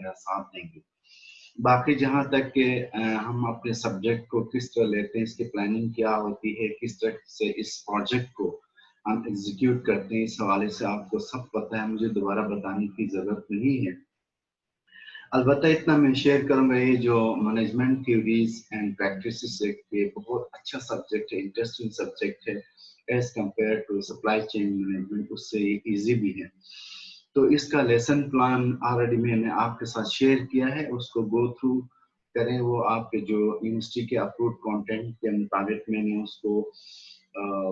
मेरा साथ देंगे। बाकी जहाँ तक कि हम अपने सब्जेक्ट को किस तरह लेते हैं, इसकी प्लानिंग क्या होती है, किस तरह से इस प्रोजेक्ट को हम एग्जीक्यूट करते हैं, इस हवाले से आपको सब पता है, मुझे दोबारा बताने की ज़रूरत नहीं है। अलबत्ता इतना मैं शेयर करूंगा, ये जो मैनेजमेंट थ्योरीज एंड प्रैक्टिसेस है, ये बहुत अच्छा सब्जेक्ट है, इंटरेस्टिंग सब्जेक्ट है as compared to supply chain management, उससे ये इजी भी है। तो इसका लेसन प्लान ऑलरेडी मैंने आपके साथ शेयर किया है, उसको गो थ्रू करें। वो आपके जो यूनिवर्सिटी के अप्रूव्ड कंटेंट के मुताबिक मैंने उसको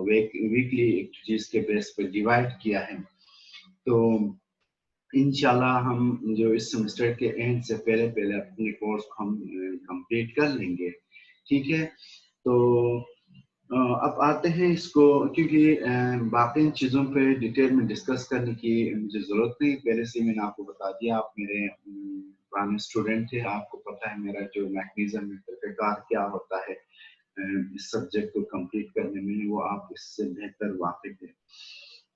वीकली एक्टिविटीज के बेस पर डिवाइड किया है। तो इंशाल्लाह हम जो इस सेमेस्टर के एंड से पहले पहले अपने कोर्स को हम कंप्लीट कर लेंगे, ठीक है। तो अब आते हैं इसको, क्योंकि बाकी चीज़ों पे डिटेल में डिस्कस करने की मुझे ज़रूरत नहीं, पहले से मैंने आपको बता दिया, आप मेरे पुराने स्टूडेंट थे, आपको पता है मेरा जो मैकेनिज्म है, तरीक़ाकार क्या होता है इस सब्जेक्ट को कंप्लीट करने में, वो आप इससे बेहतर वाकिफ है।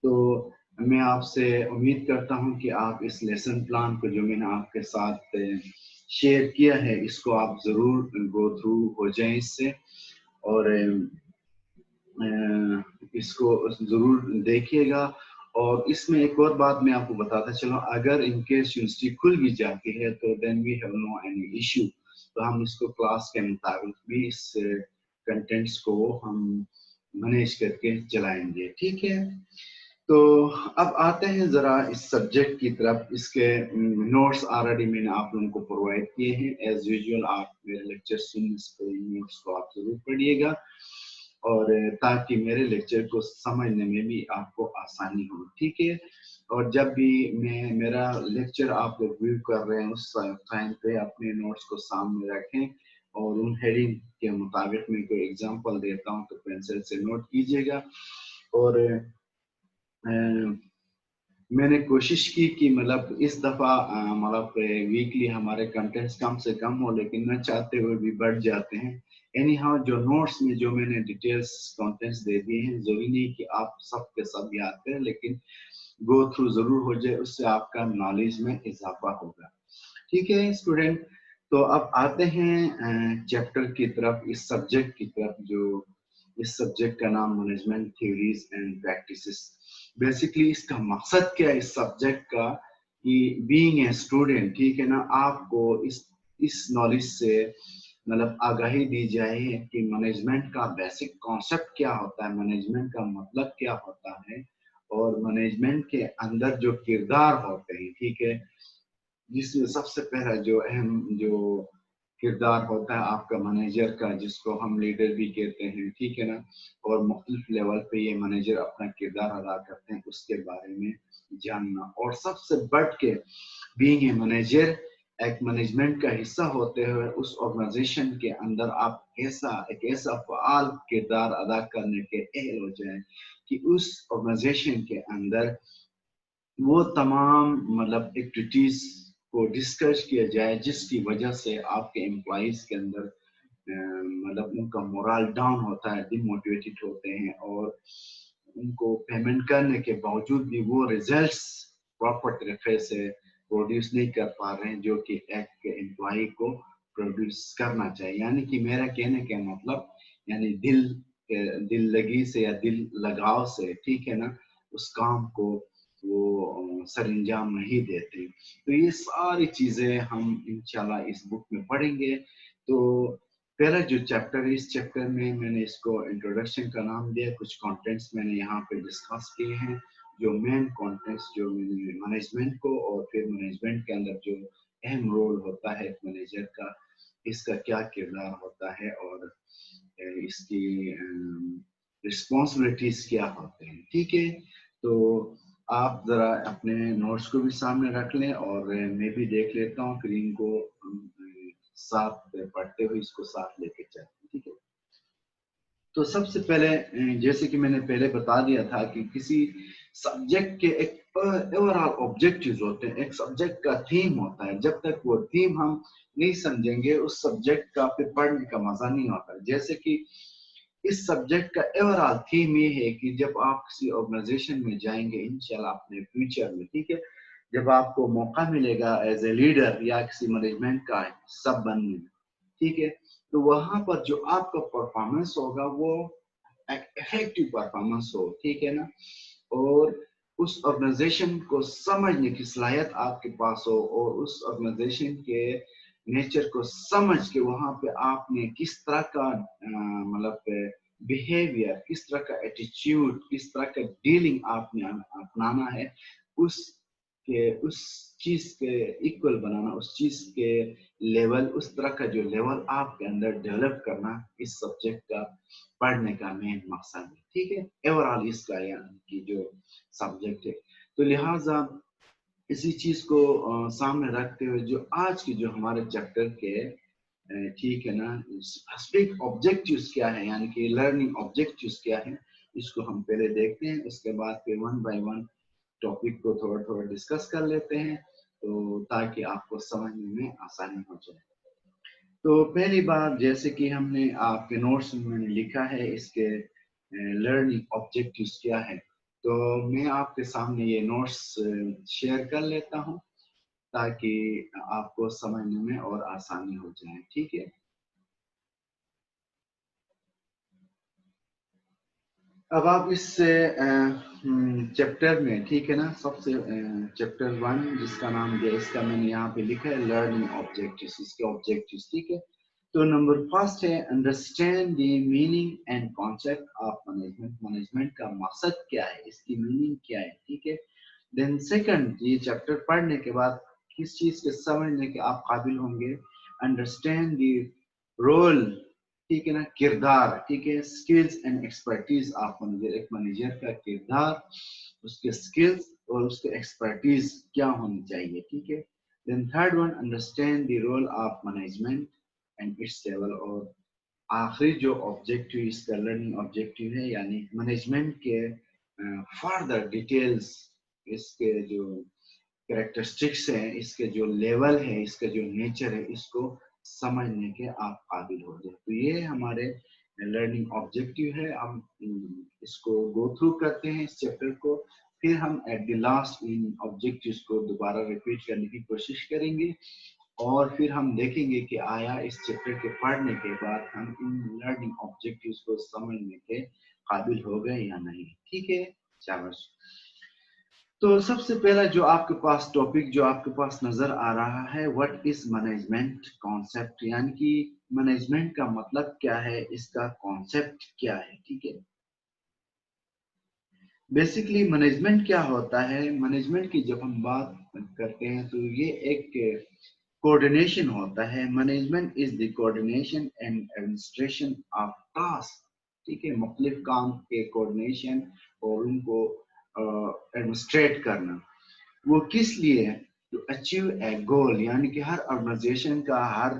तो मैं आपसे उम्मीद करता हूं कि आप इस लेसन प्लान को जो मैंने आपके साथ शेयर किया है, इसको आप ज़रूर गो थ्रू हो जाएं इससे, और इसको ज़रूर देखिएगा। और इसमें एक और बात मैं आपको बताता चलूं, अगर इनकेस यूनिवर्सिटी खुल भी जाती है तो then we have no any issue, तो हम इसको क्लास के मुताबिक भी इस कंटेंट्स को हम मैनेज करके चलाएंगे, ठीक है। तो अब आते हैं ज़रा इस सब्जेक्ट की तरफ। इसके नोट्स ऑलरेडी मैंने आप लोगों को प्रोवाइड किए हैं, एज यूजुअल आप मेरे लेक्चर सुनने से पहले नोट्स को आप जरूर पढ़िएगा, और ताकि मेरे लेक्चर को समझने में भी आपको आसानी हो, ठीक है। और जब भी मेरा लेक्चर आप लोग व्यू कर रहे हैं, उस टाइम पे अपने नोट्स को सामने रखें, और उन हेडिंग के मुताबिक मैं कोई एग्जांपल देता हूं तो पेंसिल से नोट कीजिएगा। और मैंने कोशिश की कि मतलब इस दफ़ा मतलब वीकली हमारे कंटेंट्स कम से कम हो, लेकिन न चाहते हुए भी बढ़ जाते हैं। एनी हाउ जो नोट्स में जो मैंने डिटेल्स कंटेंट्स दे दिए हैं, जरूरी नहीं कि आप सब के सब याद करें, लेकिन गो थ्रू जरूर हो जाए, उससे आपका नॉलेज में इजाफा होगा, ठीक है स्टूडेंट। तो अब आते हैं चैप्टर की तरफ, इस सब्जेक्ट की तरफ, जो इस सब्जेक्ट का नाम management theories and practices. Basically इसका मकसद क्या है इस सब्जेक्ट का, कि बीइंग ए स्टूडेंट, ठीक है ना, आपको इस नॉलेज से मतलब आगाही दी जाए कि मैनेजमेंट का बेसिक कॉन्सेप्ट क्या होता है, मैनेजमेंट का मतलब क्या होता है, और मैनेजमेंट के अंदर जो किरदार होते हैं, ठीक है, जिसमें सबसे पहला जो अहम जो किरदार होता है आपका मैनेजर का, जिसको हम लीडर भी कहते हैं, ठीक है ना, और मुख्तलिफ लेवल पे ये मैनेजर अपना किरदार अदा करते हैं, उसके बारे में जानना। और सबसे बढ़ के बीइंग ए मैनेजर, एक मैनेजमेंट का हिस्सा होते हुए उस ऑर्गेनाइजेशन के अंदर आप एक ऐसा फ़आल किरदार अदा करने के अहल हो जाए कि उस ऑर्गेनाइजेशन के अंदर वो तमाम मतलब एक्टिविटीज को डिस्कस किया जाए, जिसकी वजह से आपके एम्प्लॉइज के अंदर मतलब उनका मोरल डाउन होता है, डिमोटिवेटेड होते हैं, और उनको पेमेंट करने के बावजूद भी वो रिजल्ट्स प्रॉपर तरीके से प्रोड्यूस नहीं कर पा रहे हैं, जो कि एक एम्प्लॉय को प्रोड्यूस करना चाहिए। यानी कि मेरा कहने का मतलब, यानी दिल लगी से या दिल लगाव से, ठीक है ना, उस काम को वो सरंजाम नहीं देते। तो ये सारी चीजें हम इंशाल्लाह इस बुक में पढ़ेंगे। तो पहला जो चैप्टर है, इस चैप्टर में मैंने इसको इंट्रोडक्शन का नाम दिया, कुछ कंटेंट्स मैंने यहाँ पे डिस्कस किए हैं, जो मेन कंटेंट्स जो मैनेजमेंट को, और फिर मैनेजमेंट के अंदर जो अहम रोल होता है मैनेजर का, इसका क्या किरदार होता है, और इसकी रिस्पॉन्सिबिलिटीज क्या होते हैं, ठीक है। तो आप जरा अपने नोट्स को भी सामने रख लें, और मैं भी देख लेता हूँ, फिर इनको साथ पढ़ते हुए इसको साथ लेके चलते हैं, ठीक है। तो सबसे पहले जैसे कि मैंने पहले बता दिया था कि किसी सब्जेक्ट के एक ओवरऑल ऑब्जेक्टिव्स होते हैं, एक सब्जेक्ट का थीम होता है। जब तक वो थीम हम नहीं समझेंगे, उस सब्जेक्ट का फिर पढ़ने का मजा नहीं आता। जैसे कि इस सब्जेक्ट का ओवरऑल थीम ये है कि जब आप किसी ऑर्गेनाइजेशन में जाएंगे इंशाल्लाह अपने फ्यूचर में, ठीक है, जब आपको मौका मिलेगा एज ए लीडर या किसी मैनेजमेंट का सब बनने में, ठीक है, तो वहां पर जो आपका परफॉर्मेंस होगा वो इफेक्टिव परफॉर्मेंस हो, ठीक है ना, और उस ऑर्गेनाइजेशन को समझने की सलाहियत आपके पास हो और उस ऑर्गेनाइजेशन के नेचर को समझ के वहां पे आपने किस तरह का मतलब बिहेवियर, किस तरह का एटीट्यूड, किस तरह का डीलिंग आपने अपनाना है, उस चीज के इक्वल बनाना, उस चीज के लेवल, उस तरह का जो लेवल आपके अंदर डेवलप करना इस सब्जेक्ट का पढ़ने का मेन मकसद है, ठीक है, ओवरऑल इसका यानी कि जो सब्जेक्ट है। तो लिहाजा इसी चीज को सामने रखते हुए जो आज के जो हमारे चैप्टर के ठीक है ना स्पेसिफिक ऑब्जेक्टिव्स क्या है, यानी कि लर्निंग ऑब्जेक्टिव्स क्या है, इसको हम पहले देखते हैं, उसके बाद फिर वन बाय वन टॉपिक को थोड़ा थोड़ा डिस्कस कर लेते हैं, तो ताकि आपको समझने में आसानी हो जाए। तो पहली बात, जैसे कि हमने आपके नोट्स में मैंने लिखा है इसके लर्निंग ऑब्जेक्टिव्स क्या है, तो मैं आपके सामने ये नोट्स शेयर कर लेता हूं ताकि आपको समझने में और आसानी हो जाए, ठीक है। अब आप इस चैप्टर में, ठीक है ना, सबसे चैप्टर 1 जिसका नाम दिया, इसका मैंने यहाँ पे लिखा है लर्निंग ऑब्जेक्टिव्स, इसके ऑब्जेक्टिव्स, ठीक है। तो नंबर फर्स्ट है understand the meaning and concept of management, management का मकसद क्या है, इसकी मीनिंग क्या है, ठीक है। देन सेकंड, ये चैप्टर पढ़ने के बाद किस चीज के समझने के आप काबिल होंगे, अंडरस्टैंड द रोल, ठीक है ना, किरदार, ठीक है, skills and expertise of manager, एक मैनेजर का किरदार, उसके स्किल्स और उसके एक्सपर्टीज क्या होनी चाहिए, ठीक है। Then third one, understand the role of management and its level, और आखिरी जो ऑब्जेक्टिव इसका लर्निंग ऑब्जेक्टिव है, यानी मैनेजमेंट के फर्दर डिटेल्स, इसके जो कैरेक्टरिस्टिक्स हैं, इसके जो लेवल है, इसका जो नेचर है, इसको समझने के आप काबिल हो जाए। तो ये हमारे लर्निंग ऑब्जेक्टिव है। हम इसको गो थ्रू करते हैं इस चैप्टर को, फिर हम at the last in objectives को दोबारा रिपीट करने की कोशिश करेंगे और फिर हम देखेंगे कि आया इस चैप्टर के पढ़ने के बाद हम इन लर्निंग ऑब्जेक्टिव्स को समझने के काबिल हो गए या नहीं, ठीक है। शाबाश। तो सबसे पहला जो आपके पास टॉपिक जो आपके पास नजर आ रहा है, व्हाट इज मैनेजमेंट कॉन्सेप्ट, यानी कि मैनेजमेंट का मतलब क्या है, इसका कॉन्सेप्ट क्या है, ठीक है। बेसिकली मैनेजमेंट क्या होता है, मैनेजमेंट की जब हम बात करते हैं तो ये एक कोऑर्डिनेशन होता है। Management is the coordination and administration of task, ठीक है, मुख्तलिफ काम के कोऑर्डिनेशन और उनको एडमिनिस्ट्रेट करना। वो किस लिए, टू अचीव ए गोल, यानी कि हर ऑर्गेनाइजेशन का, हर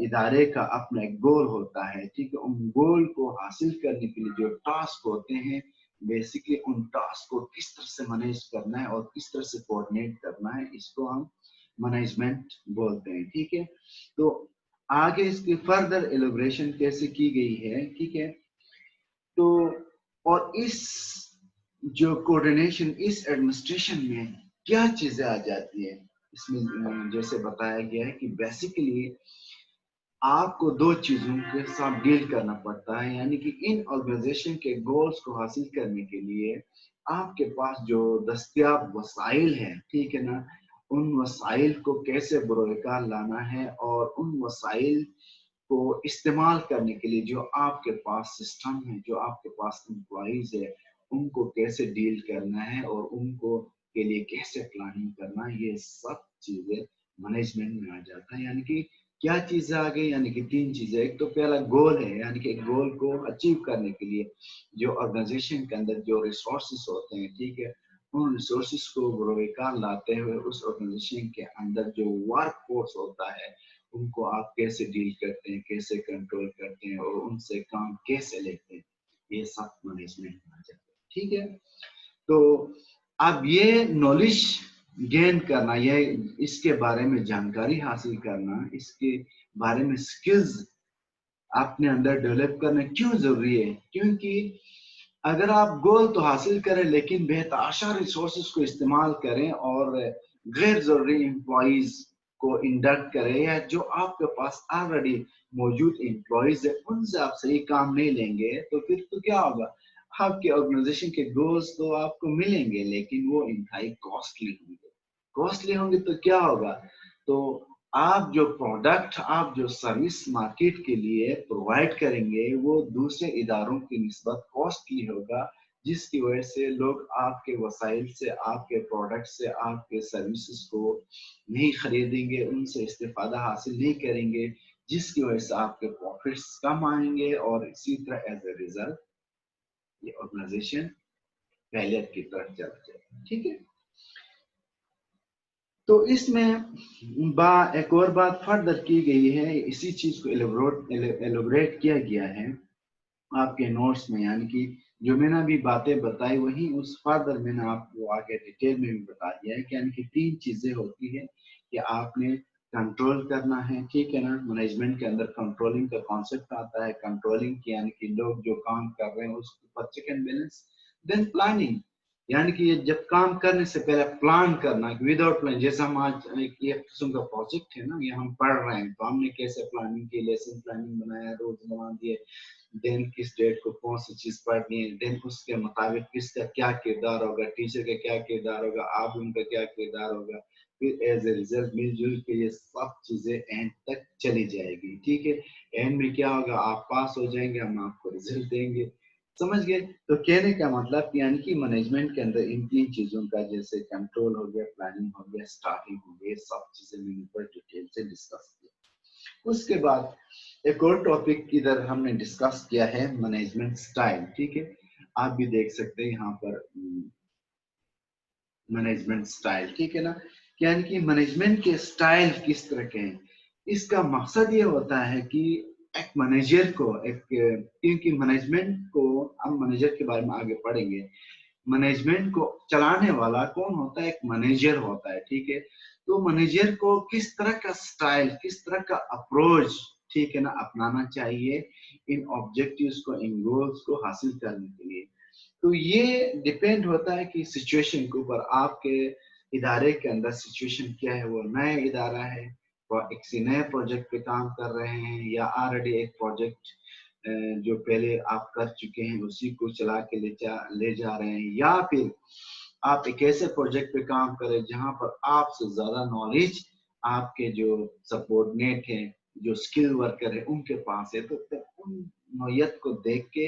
इदारे का अपना एक गोल होता है, ठीक है। उन गोल को हासिल करने के लिए जो टास्क होते हैं, बेसिकली उन टास्क को किस तरह से मैनेज करना है और किस तरह से कोऑर्डिनेट करना है, इसको हम मैनेजमेंट बोलते हैं, ठीक है। तो आगे इसकी फर्दर एलोब्रेशन कैसे की गई है, ठीक है। तो और इस जो कोऑर्डिनेशन, इस एडमिनिस्ट्रेशन में क्या चीजें आ जाती है, इसमें जैसे बताया गया है कि बेसिकली आपको दो चीजों के साथ डील करना पड़ता है, यानी कि इन ऑर्गेनाइजेशन के गोल्स को हासिल करने के लिए आपके पास जो दस्तयाब वसाइल है, ठीक है ना, उन वसाइल को कैसे बरोकार लाना है और उन वसाइल को इस्तेमाल करने के लिए जो आपके पास सिस्टम है, जो आपके पास एम्प्लॉइज है, उनको कैसे डील करना है और उनको के लिए कैसे प्लानिंग करना है, ये सब चीजें मैनेजमेंट में आ जाता है। यानी कि क्या चीजें आ गई, यानी कि तीन चीजें। एक तो पहला गोल है, यानी कि गोल को अचीव करने के लिए जो ऑर्गेनाइजेशन के अंदर जो रिसोर्सेस होते हैं, ठीक है, उन रिसोर्सेस को बरोकार लाते हुए उस ऑर्गेनाइजेशन के अंदर जो वर्क फोर्स होता है, उनको आप कैसे डील करते हैं, कैसे कंट्रोल करते हैं और उनसे काम कैसे लेते हैं, ये सब मैनेजमेंट में आ जाता है, ठीक है। तो अब ये नॉलेज गेन करना, ये इसके बारे में जानकारी हासिल करना, इसके बारे में स्किल्स अपने अंदर डेवलप करना क्यों जरूरी है, क्योंकि अगर आप गोल तो हासिल करें लेकिन बेतहाशा रिसोर्सेज को इस्तेमाल करें और गैर जरूरी एम्प्लॉइज को इंडक्ट करें, या जो आपके पास ऑलरेडी मौजूद एम्प्लॉइज है उनसे आप सही काम नहीं लेंगे, तो फिर तो क्या होगा, आपके ऑर्गेनाइजेशन के गोल्स तो आपको मिलेंगे लेकिन वो इंतहाई कॉस्टली होंगे। तो क्या होगा, तो आप जो प्रोडक्ट, आप जो सर्विस मार्केट के लिए प्रोवाइड करेंगे वो दूसरे इदारों की निस्बत कॉस्टली होगा, जिसकी वजह से लोग आपके वसाइल से, आपके प्रोडक्ट से, आपके सर्विसेज को नहीं खरीदेंगे, उनसे इस्तेफादा हासिल नहीं करेंगे, जिसकी वजह से आपके प्रॉफिट्स कम आएंगे और इसी तरह एज ए रिजल्ट ये ऑर्गेनाइजेशन फेलियर की तरफ चल जाए। ठीक है, तो इसमें एक और बात फर्दर की गई है, इसी चीज को एलोबरेट किया गया है आपके नोट्स में, यानी कि जो मैंने अभी बातें बताई वही उस फर्दर मैंने आपको आगे डिटेल में भी बता दिया है कि यानी कि 3 चीजें होती है कि आपने कंट्रोल करना है, ठीक है ना। मैनेजमेंट के अंदर कंट्रोलिंग का कॉन्सेप्ट आता है, कंट्रोलिंग की यानी कि लोग जो काम कर रहे हैं उसके ऊपर check and balance. Then planning, यानी कि जब काम करने से पहले प्लान करना, विदाउट प्लान, जैसे हम आज एक किस्म का प्रोजेक्ट है ना, ये हम पढ़ रहे हैं तो हमने कैसे प्लानिंग की, लेसन प्लानिंग बनाया, रोज बना दिए, देन किस डेट को कौन सी चीज पढ़नी है, देन उसके मुताबिक किसका क्या किरदार होगा, टीचर का क्या किरदार होगा, आप उनका क्या किरदार होगा, फिर एज ए रिजल्ट मिलजुल के ये सब चीजें एंड तक चली जाएगी। ठीक है, एंड में क्या होगा, आप पास हो जाएंगे, हम आपको रिजल्ट देंगे। समझ गए? तो कहने का मतलब यानी कि मैनेजमेंट के अंदर इन 3 चीजों का, जैसे कंट्रोल हो गया, प्लानिंग हो गया, स्टाफिंग हो गया, सब चीजें मैंने ऊपर डिटेल से डिस्कस किया। उसके बाद एक और टॉपिक इधर हमने डिस्कस किया है, मैनेजमेंट स्टाइल। ठीक है, आप भी देख सकते हैं यहाँ पर मैनेजमेंट स्टाइल, ठीक है ना। यानी कि मैनेजमेंट के स्टाइल किस तरह के हैं, इसका मकसद ये होता है कि एक मैनेजर को एक, क्योंकि मैनेजमेंट को हम मैनेजर के बारे में आगे पढ़ेंगे, मैनेजमेंट को चलाने वाला कौन होता है, एक मैनेजर होता है। ठीक है, तो मैनेजर को किस तरह का स्टाइल, किस तरह का अप्रोच, ठीक है ना, अपनाना चाहिए इन ऑब्जेक्टिव्स को, इन गोल्स को हासिल करने के लिए। तो ये डिपेंड होता है कि सिचुएशन के ऊपर, आपके इदारे के अंदर सिचुएशन क्या है, वो नया इदारा है, वो किसी नए प्रोजेक्ट पे काम कर रहे हैं, या ऑलरेडी एक प्रोजेक्ट जो पहले आप कर चुके हैं उसी को चला के ले जा रहे हैं, या फिर आप एक ऐसे प्रोजेक्ट पे काम करें जहां पर आपसे ज्यादा नॉलेज आपके जो सबऑर्डिनेट है, जो स्किल वर्कर है उनके पास है। तो उन नौयत को देख के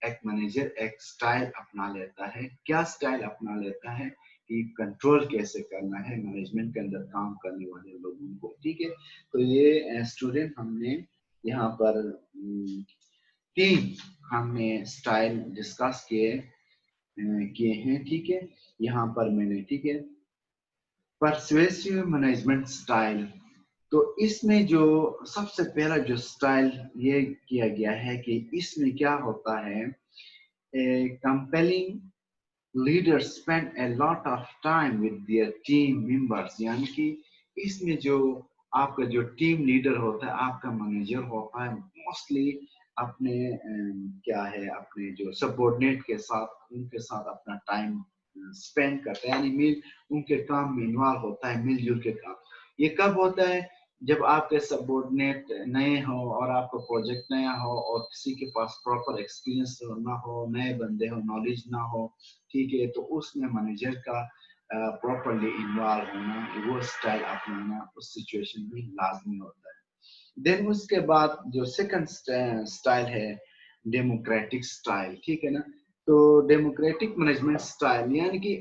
एक मैनेजर एक स्टाइल अपना लेता है। क्या स्टाइल अपना लेता है कि कंट्रोल कैसे करना है मैनेजमेंट के अंदर काम करने वाले लोगों को। ठीक है, तो ये स्टूडेंट हमने यहाँ पर 3 हमने स्टाइल डिस्कस किए हैं। ठीक है, यहाँ पर मैंने, ठीक है, परसुएसिव मैनेजमेंट स्टाइल, तो इसमें जो सबसे पहला जो स्टाइल ये किया गया है कि इसमें क्या होता है, compelling leaders spend a lot of time with their team members, यानी कि इसमें जो आपका जो टीम लीडर होता है, आपका मैनेजर होता है, मोस्टली अपने क्या है, अपने जो सबऑर्डिनेट के साथ, उनके साथ अपना टाइम स्पेंड करता है, यानी मिल उनके काम में इन्वॉल्व होता है, मिलजुल के काम। ये कब होता है, जब आपके सबऑर्डिनेट नए हो और आपका प्रोजेक्ट नया हो और किसी के पास प्रॉपर एक्सपीरियंस ना हो, नए बंदे हो, नॉलेज ना हो। ठीक है, तो उसमें मैनेजर का प्रॉपरली इन्वॉल्व होना, वो स्टाइल अपनाना उस सिचुएशन में लाजमी होता है। देन उसके बाद जो सेकंड स्टाइल है, डेमोक्रेटिक स्टाइल। ठीक है ना, तो डेमोक्रेटिक मैनेजमेंट स्टाइल यानी कि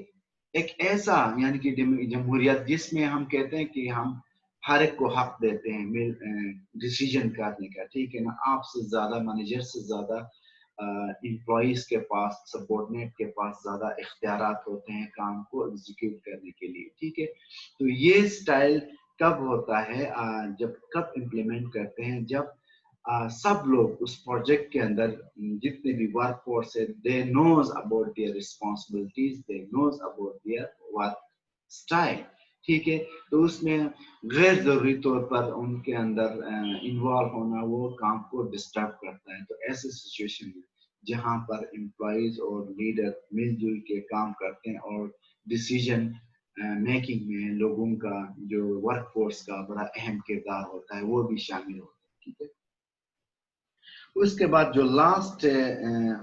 एक ऐसा, यानी कि जमहूरियत जिसमें हम कहते हैं कि हम हर एक को हक देते हैं डिसीजन करने का। ठीक है ना, आपसे ज्यादा, मैनेजर से ज्यादा एम्प्लॉइज के पास, सबऑर्डिनेट के पास ज्यादा इख्तियारात होते हैं काम को एग्जीक्यूट करने के लिए। ठीक है, तो ये स्टाइल कब होता है, जब कब इम्प्लीमेंट करते हैं, जब सब लोग उस प्रोजेक्ट के अंदर, जितने भी वर्क फोर्स है, they knows about their responsibilities, they knows about their work style. ठीक है, तो उसमें गैर जरूरी तौर पर उनके अंदर इन्वॉल्व होना वो काम को डिस्टर्ब करता है। तो ऐसे सिचुएशन में جہاں پر امپلائیز اور لیڈر مل جل کے کام کرتے ہیں اور ڈیسیجن میکنگ میں لوگوں کا جو ورک فورس کا بڑا اہم کردار ہوتا ہے وہ بھی شامل ہوتا ہے. ٹھیک ہے. اس کے بعد جو لاسٹ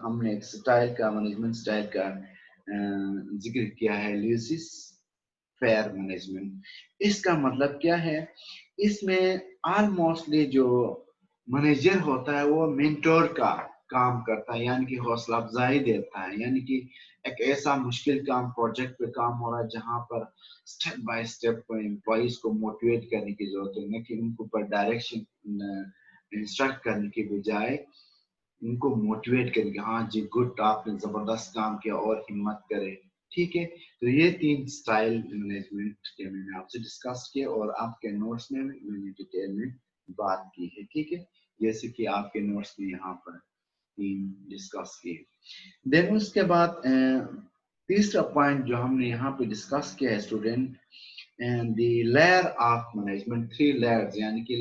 ہم نے ایک سٹائل کا مینجمنٹ سٹائل کا ذکر کیا ہے لیزیس فیئر مینجمنٹ. اس کا مطلب کیا ہے؟ اس میں آلموسٹلی جو مینیجر ہوتا ہے وہ مینٹور کا کام کرتا ہے، یعنی کہ حوصلہ افزائی دیتا ہے، یعنی کہ ایک ایسا مشکل کام پروجیکٹ پہ کام ہو رہا ہے جہاں پر سٹیپ بائی سٹیپ امپلائیز کو موٹیویٹ کرنے کی ضرورت ہے، نہ کہ ان کو پر ڈائریکشن انسٹرکٹ کرنے کے بجائے ان کو موٹیویٹ کریں کہ ہاں جی گڈ، آپ نے زبردست کام کیا اور ہمت کرے. ٹھیک ہے. تو یہ 3 سٹائل مینجمنٹ کے میں نے آپ سے ڈسکس کیا اور آپ کے نوٹس میں میں نے ڈیٹیل میں بات کی ہے. ٹھیک ہے. جیسے کہ آپ کے نوٹس میں یہاں پر 3 ڈسکس کیے. دین اس کے بعد تیسرا پوائنٹ جو ہم نے یہاں پہ ڈسکس کیا ہے student, the layer of management, 3 layers, یعنی کہ